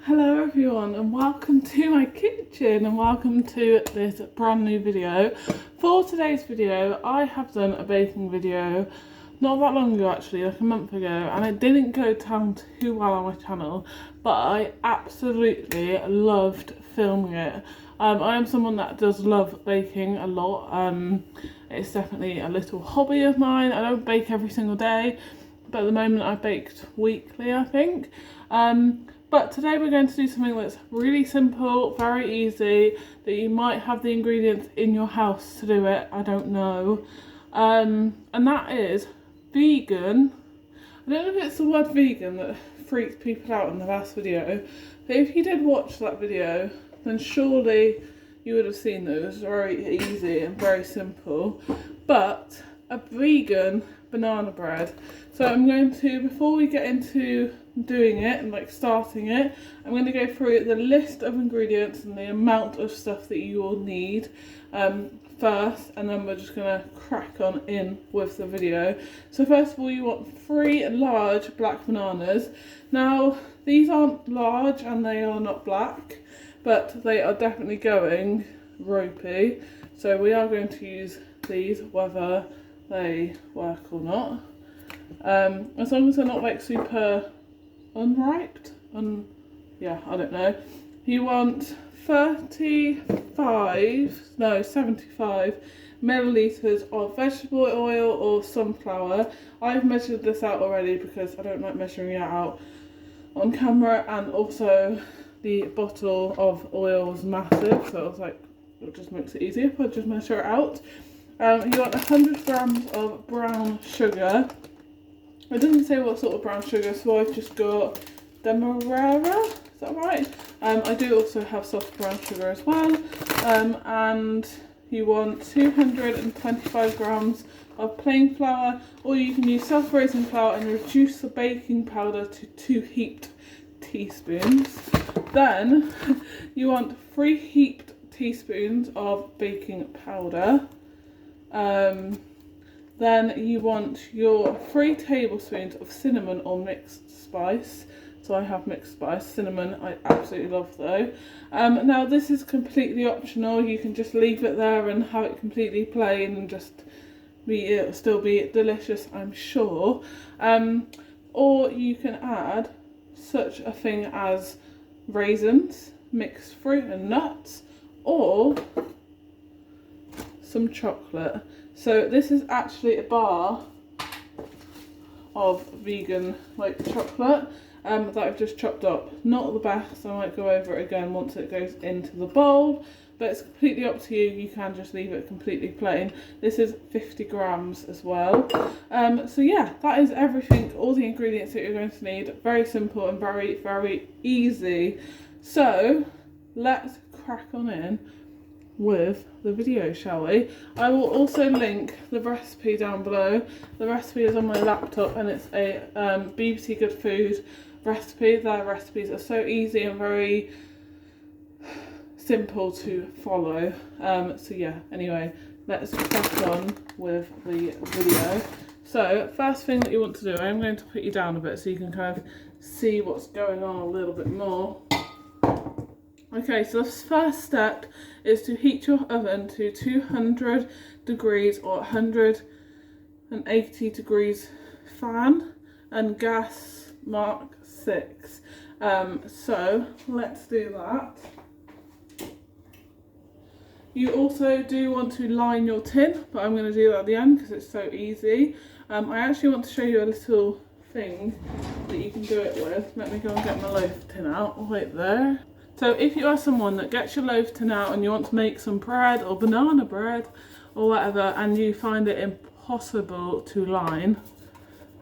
Hello everyone and welcome to my kitchen and welcome to this brand new video. For today's video I have done a baking video not that long ago, actually like a month ago, and it didn't go down too well on my channel, but I absolutely loved filming it. I am someone that does love baking a lot. It's definitely a little hobby of mine. I don't bake every single day, but at the moment I baked weekly, I think. But today we're going to do something that's really simple, very easy, that you might have the ingredients in your house to do it, I don't know. And that is vegan. I don't know if it's the word vegan that freaked people out in the last video, but if you did watch that video, then surely you would have seen that it was very easy and very simple. But a vegan banana bread. So I'm going to, before we get into doing it and like starting it, I'm going to go through the list of ingredients and the amount of stuff that you will need first, and then we're just going to crack on in with the video. So first of all, you want 3 large black bananas. Now these aren't large and they are not black, but they are definitely going ropey, so we are going to use these whether they work or not. As long as they're not like super unripe, yeah, I don't know. You want 75 millilitres of vegetable oil or sunflower. I've measured this out already because I don't like measuring it out on camera, and also the bottle of oil was massive, so I was like, it just makes it easier if I just measure it out. You want 100 grams of brown sugar. It doesn't say what sort of brown sugar, so I've just got demerara, is that right? I do also have soft brown sugar as well. And you want 225 grams of plain flour, or you can use self-raising flour and reduce the baking powder to 2 heaped teaspoons. Then you want 3 heaped teaspoons of baking powder. Then you want your 3 tablespoons of cinnamon or mixed spice. So I have mixed spice. Cinnamon I absolutely love though. Now this is completely optional. You can just leave it there and have it completely plain and just it'll still be delicious, I'm sure. Or you can add such a thing as raisins, mixed fruit and nuts, or some chocolate. So this is actually a bar of vegan like chocolate that I've just chopped up. Not the best, I might go over it again once it goes into the bowl, but it's completely up to you. You can just leave it completely plain. This is 50 grams as well. So yeah, that is everything, all the ingredients that you're going to need. Very simple and very, very easy. So let's crack on in with the video, shall we? I will also link the recipe down below. The recipe is on my laptop and it's a BBC Good Food recipe. Their recipes are so easy and very simple to follow. So yeah, anyway, let's crack on with the video. So first thing that you want to do, I'm going to put you down a bit so you can kind of see what's going on a little bit more. Okay, so the first step is to heat your oven to 200 degrees or 180 degrees fan, and gas mark 6. So let's do that. You also do want to line your tin, but I'm going to do that at the end because it's so easy. I actually want to show you a little thing that you can do it with. Let me go and get my loaf tin out right there. So if you are someone that gets your loaf tin out and you want to make some bread or banana bread or whatever, and you find it impossible to line,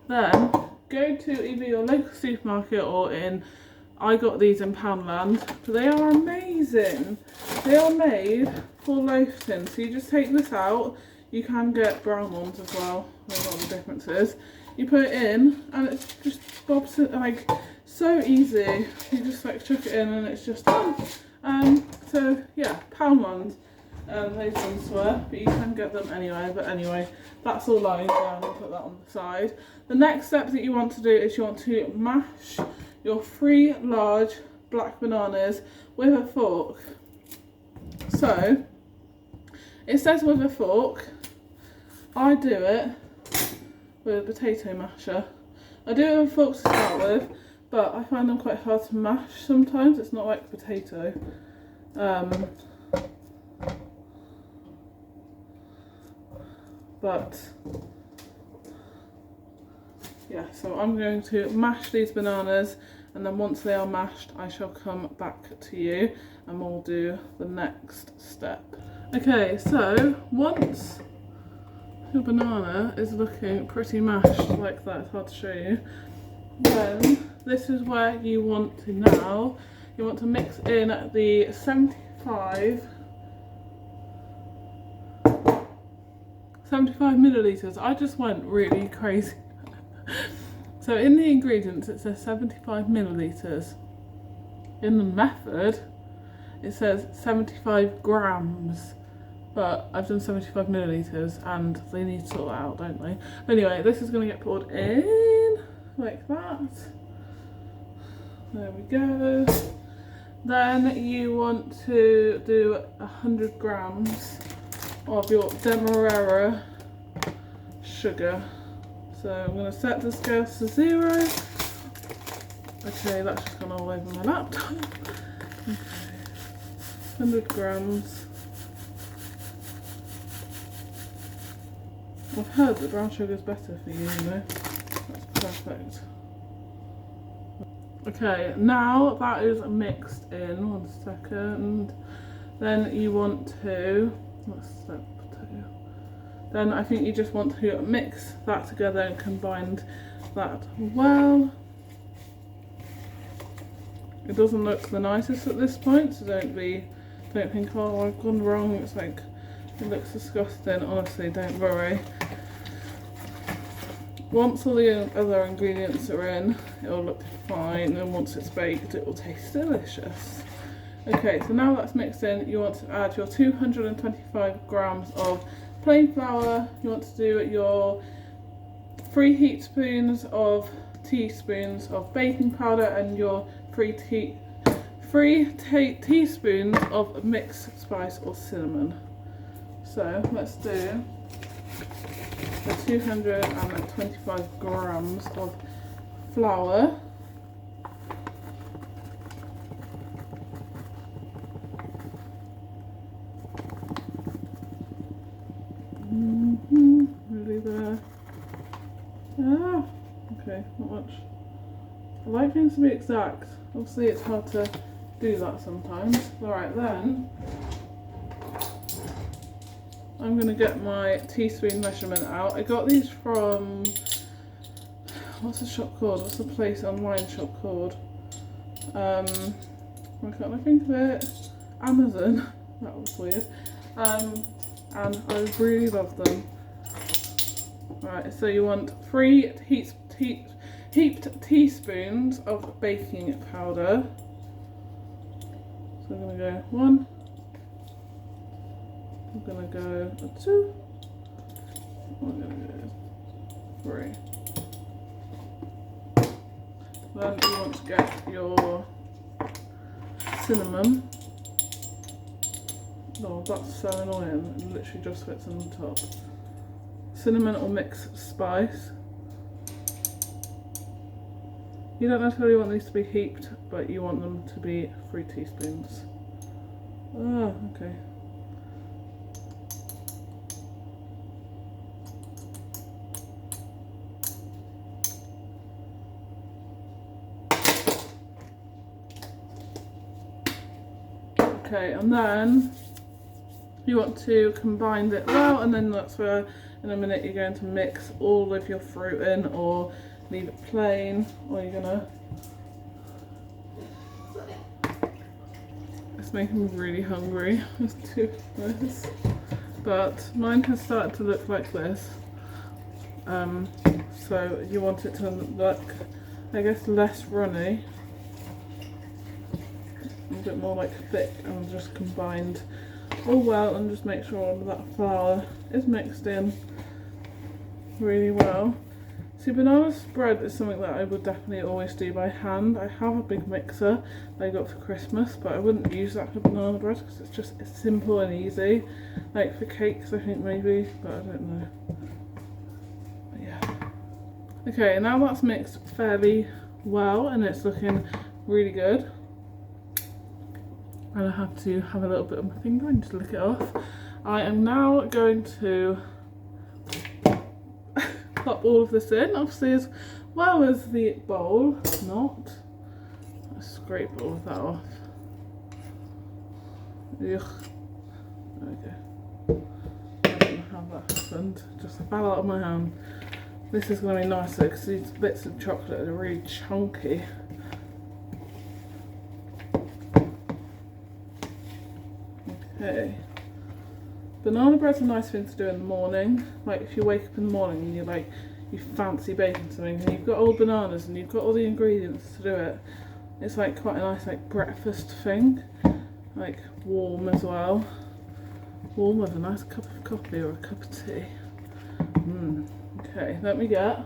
then go to either your local supermarket or I got these in Poundland. They are amazing. They are made for loaf tins. So you just take this out. You can get brown ones as well. I don't know what the difference is. You put it in and it just bobs it like so easy. You just like chuck it in and it's just done. So yeah, Poundland. Those ones were, but you can get them anyway. But anyway, that's all lying down. I'll put that on the side. The next step that you want to do is you want to mash your 3 large black bananas with a fork. So it says with a fork. I do it with a potato masher. I do it with a fork to start with, but I find them quite hard to mash sometimes. It's not like potato. But yeah, so I'm going to mash these bananas, and then once they are mashed I shall come back to you and we'll do the next step. Okay, so once your banana is looking pretty mashed like that, it's hard to show you, then this is where you want to mix in the 75 millilitres. I just went really crazy. So in the ingredients it says 75 millilitres. In the method it says 75 grams. But I've done 75 millilitres and they need to sort that out, don't they? Anyway, this is going to get poured in like that. There we go. Then you want to do 100 grams of your demerara sugar. So I'm going to set the scale to 0. Okay, that's just gone all over my laptop. Okay. 100 grams. I've heard that brown sugar is better for you, you know. That's perfect. Okay, now that is mixed in, 1 second. Then you want to, what's step 2? Then I think you just want to mix that together and combine that well. It doesn't look the nicest at this point, so don't think, oh, I've gone wrong. It's like, it looks disgusting. Honestly, don't worry. Once all the other ingredients are in, it'll look fine, and once it's baked, it will taste delicious. Okay, so now that's mixed in, you want to add your 225 grams of plain flour. You want to do your 3 teaspoons of baking powder and your 3 teaspoons of mixed spice or cinnamon. So let's do the 225 grams of flour. Really there. Ah, okay, not much. I like things to be exact. Obviously it's hard to do that sometimes. Alright, then I'm going to get my teaspoon measurement out. I got these from, what's the shop called? What's the place online shop called? Why can't I think of it? Amazon. That was weird. And I really love them. Right, so you want 3 heaped teaspoons of baking powder. So I'm going to go 1. I'm going to go 2. I'm going to go 3. Then you want to get your cinnamon. Oh, that's so annoying. It literally just fits on the top. Cinnamon or mixed spice. You don't necessarily want these to be heaped, but you want them to be 3 teaspoons. Ah, okay. Okay, and then you want to combine it well, and then that's where in a minute you're going to mix all of your fruit in, or leave it plain, or you're gonna. It's making me really hungry. Let's do this. But mine has started to look like this. So you want it to look, I guess, less runny. A bit more like thick and just combined all well, and just make sure all of that flour is mixed in really well. So See, banana spread is something that I would definitely always do by hand. I have a big mixer that I got for Christmas, but I wouldn't use that for banana bread because it's simple and easy. Like for cakes, I think maybe, but I don't know. But yeah. Okay, now that's mixed fairly well and it's looking really good. And I have to have a little bit on my finger and just lick it off. I am now going to pop all of this in, obviously, as well as the bowl. Not. I scrape all of that off. Ugh. Okay. I don't know how that happened. Just fell out of my hand. This is going to be nicer because these bits of chocolate are really chunky. Okay. Banana bread's a nice thing to do in the morning. Like if you wake up in the morning and you fancy baking something and you've got old bananas and you've got all the ingredients to do it. It's like quite a nice like breakfast thing. Like warm as well. Warm with a nice cup of coffee or a cup of tea. Okay, let me get.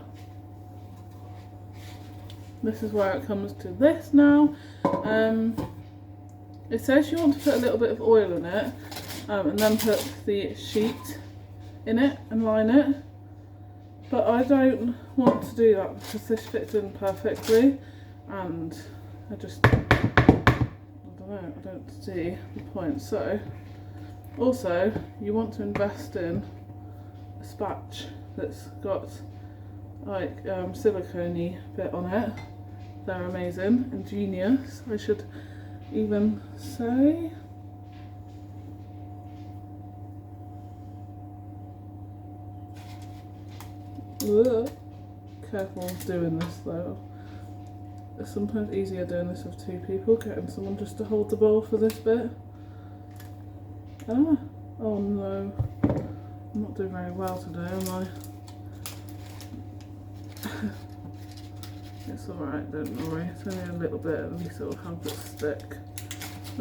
This is where it comes to this now. It says you want to put a little bit of oil in it. And then put the sheet in it and line it, but I don't want to do that because this fits in perfectly and I don't see the point. So also you want to invest in a spatch that's got like silicone-y bit on it. They're amazing, ingenious, I should even say. Ugh. Careful doing this though. It's sometimes easier doing this with two people, getting someone just to hold the bowl for this bit. Ah, oh no. I'm not doing very well today, am I? It's alright, don't worry. It's only a little bit, at least it'll have it stick.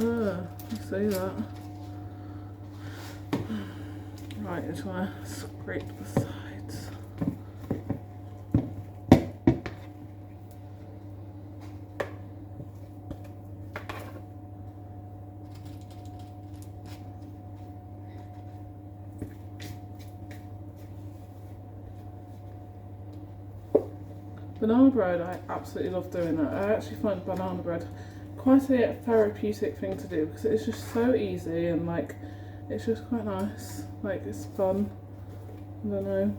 Ah, I say that. Right, I just want to scrape the sides. Banana bread, I absolutely love doing that. I actually find banana bread quite a therapeutic thing to do because it's just so easy and like it's just quite nice. Like it's fun. I don't know.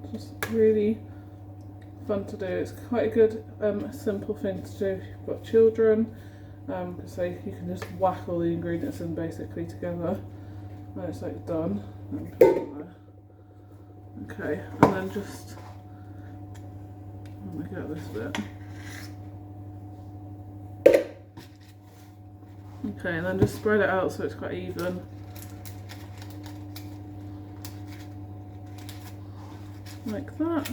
It's just really fun to do. It's quite a good simple thing to do if you've got children because you can just whack all the ingredients in basically together and it's like done. Okay, and then just let me get this bit. Okay, and then just spread it out so it's quite even. Like that.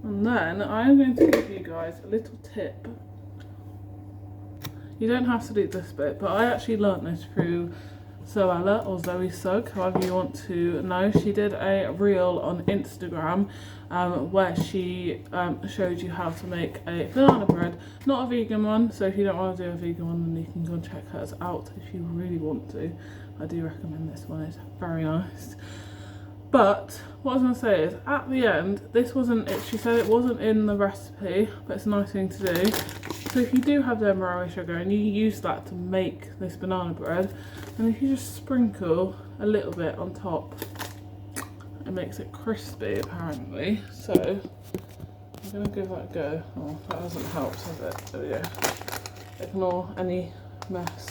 And then I'm going to give you guys a little tip. You don't have to do this bit, but I actually learnt this through Zoella or Zoe Sugg, however you want to know. She did a reel on Instagram where she showed you how to make a banana bread, not a vegan one, so if you don't want to do a vegan one then you can go and check hers out if you really want to. I do recommend this one, it's very nice. But what I was going to say is at the end, this wasn't it, she said it wasn't in the recipe, but it's a nice thing to do. So if you do have the demerara sugar and you use that to make this banana bread, and if you just sprinkle a little bit on top, it makes it crispy apparently. So I'm going to give that a go. Oh, that hasn't helped, has it? There we go. Ignore any mess.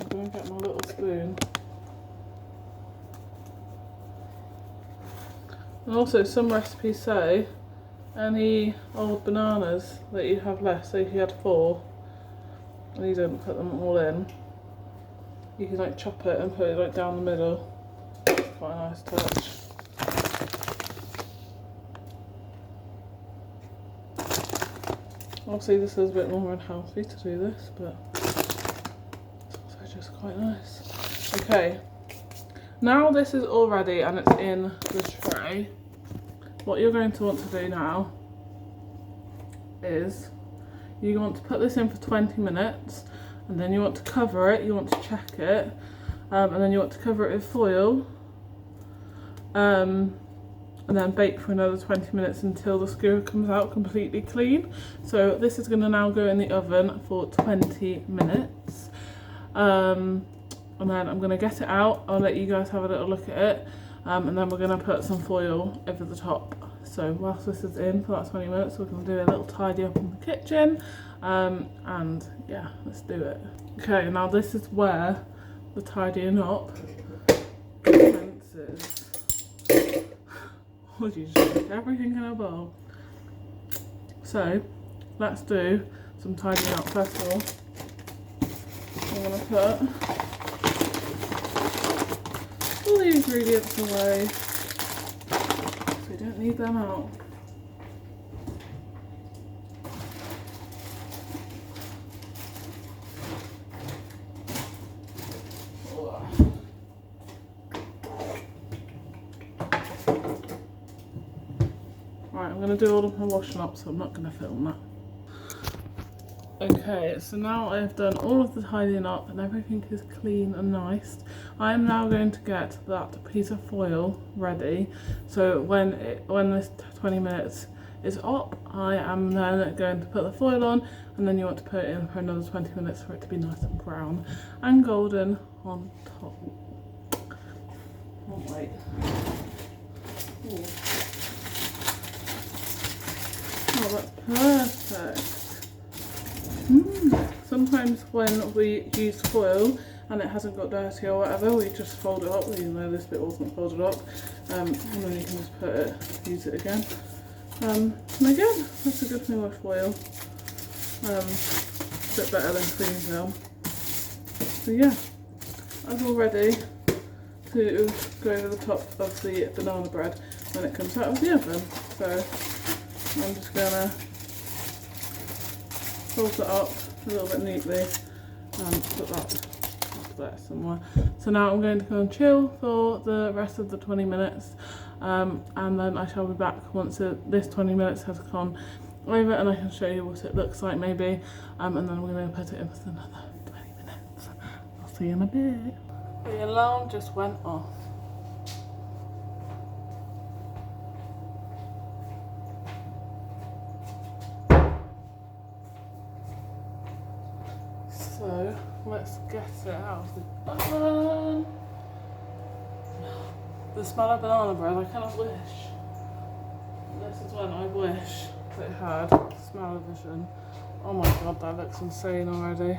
I'm going to get my little spoon. And also some recipes say any old bananas that you have left, so if you had 4 and you don't put them all in, you can like chop it and put it like down the middle. It's quite a nice touch. Obviously this is a bit more unhealthy to do this, but it's also just quite nice. Okay, now this is all ready and it's in the tray. What you're going to want to do now is you want to put this in for 20 minutes and then you want to cover it, you want to check it, and then you want to cover it with foil, and then bake for another 20 minutes until the skewer comes out completely clean. So this is going to now go in the oven for 20 minutes, and then I'm going to get it out. I'll let you guys have a little look at it, and then we're going to put some foil over the top. So whilst this is in for that 20 minutes, we're going to do a little tidy up in the kitchen, and yeah, let's do it. Okay, now this is where the tidying up commences. Would you just stick everything in a bowl? So let's do some tidying up. First of all, I'm going to put all the ingredients away. We don't need them out. Right, I'm going to do all of my washing up, so I'm not going to film that. Okay, so now I've done all of the tidying up and everything is clean and nice. I am now going to get that piece of foil ready. So when this 20 minutes is up, I am then going to put the foil on, and then you want to put it in for another 20 minutes for it to be nice and brown and golden on top. Oh wait. Ooh. Oh, that's perfect. Sometimes when we use foil and it hasn't got dirty or whatever, we just fold it up, even though this bit wasn't folded up, and then you can just put it, use it again. And again, that's a good thing with foil. A bit better than clean film. So yeah, that's all ready to go over the top of the banana bread when it comes out of the oven. So I'm just gonna fold it up a little bit neatly and put that up there somewhere. So now I'm going to go and chill for the rest of the 20 minutes, and then I shall be back once this 20 minutes has gone over and I can show you what it looks like maybe, and then I'm going to put it in for another 20 minutes. I'll see you in a bit. The alarm just went off. So let's get it out of the oven. The smell of banana bread, I kind of wish. This is when I wish that it had smell-o-vision. Oh my god, that looks insane already.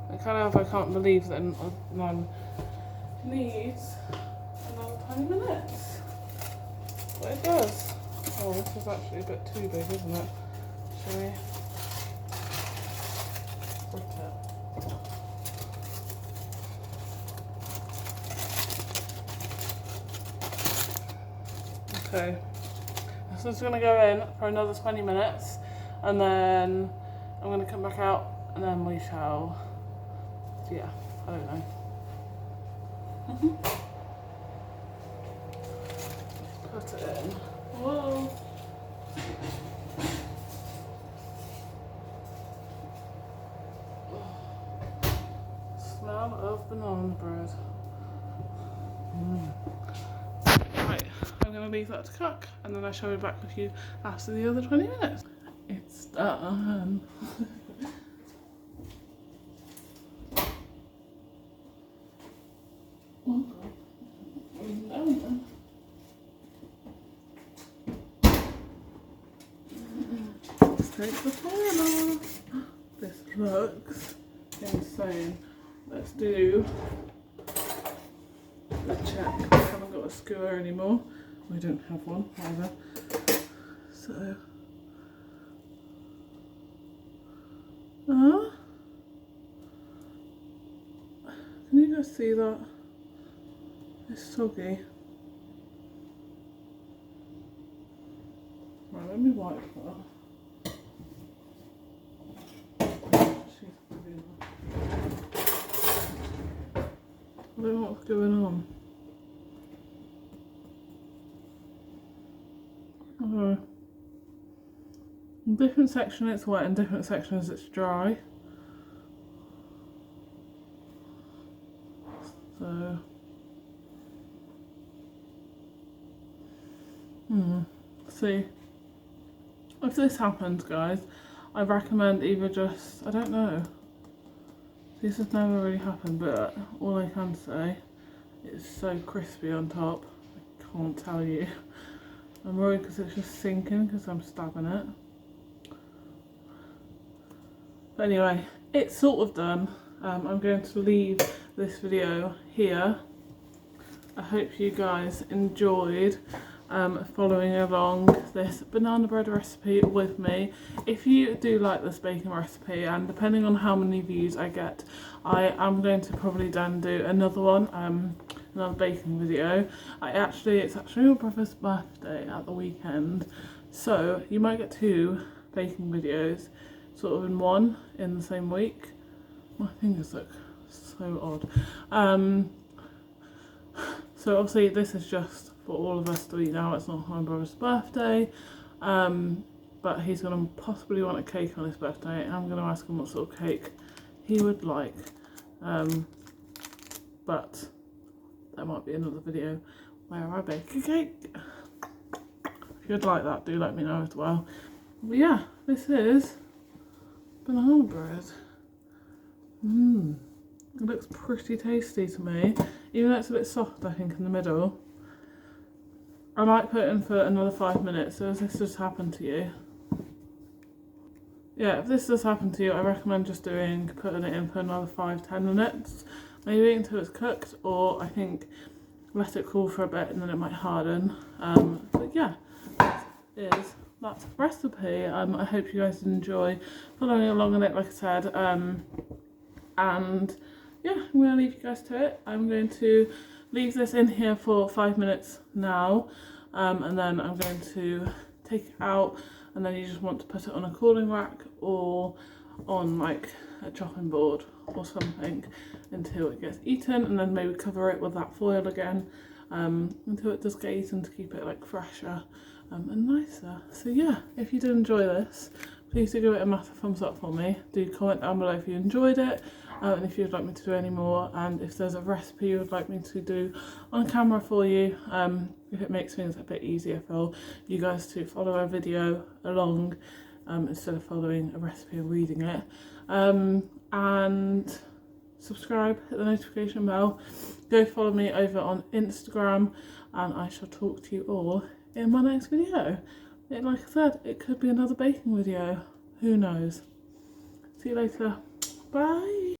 I can't believe that none needs another 20 minutes. But it does. Oh, this is actually a bit too big, isn't it? Shall we flip it? Okay, this is going to go in for another 20 minutes, and then I'm going to come back out, and then we shall, yeah, I don't know. Put it in. Whoa. Smell of banana bread. Right, I'm going to leave that to cook, and then I shall be back with you after the other 20 minutes. It's done. Let's take the foil off. This looks insane. Let's do the check. I haven't got a skewer anymore. We don't have one either. So, can you guys see that? It's soggy. Right, let me wipe that. I don't know what's going on. In different sections it's wet, in different sections it's dry. So, see, if this happens, guys, I recommend either just, I don't know, this has never really happened, but all I can say, it's so crispy on top, I can't tell you. I'm worried because it's just sinking because I'm stabbing it. But anyway, it's sort of done. I'm going to leave this video here. I hope you guys enjoyed following along this banana bread recipe with me. If you do like this baking recipe, and depending on how many views I get, I am going to probably then do another one, another baking video. It's actually my brother's birthday at the weekend, so you might get 2 baking videos sort of in one in the same week. My fingers look so odd. So obviously this is just for all of us to eat now. It's not my brother's birthday, but he's going to possibly want a cake on his birthday, and I'm going to ask him what sort of cake he would like. But there might be another video where I bake a cake. If you'd like that, do let me know as well. But yeah, this is banana bread. It looks pretty tasty to me, even though it's a bit soft, I think, in the middle. I might put it in for another 5 minutes, so if this just happened to you. Yeah, if this does happen to you, I recommend just putting it in for another 5-10 minutes, maybe until it's cooked, or I think let it cool for a bit and then it might harden. But yeah, that is that recipe. I hope you guys enjoy following along on it, like I said. And yeah, I'm going to leave you guys to it. I'm going to leave this in here for 5 minutes now, and then I'm going to take it out, and then you just want to put it on a cooling rack or on like a chopping board or something until it gets eaten, and then maybe cover it with that foil again until it does get eaten, to keep it like fresher and nicer. So yeah, if you did enjoy this, please do give it a massive thumbs up for me. Do comment down below if you enjoyed it, and if you'd like me to do any more, and if there's a recipe you would like me to do on camera for you, if it makes things a bit easier for you guys to follow a video along instead of following a recipe and reading it. And subscribe, hit the notification bell, go follow me over on Instagram, and I shall talk to you all in my next video. Like I said, it could be another baking video, who knows. See you later, bye.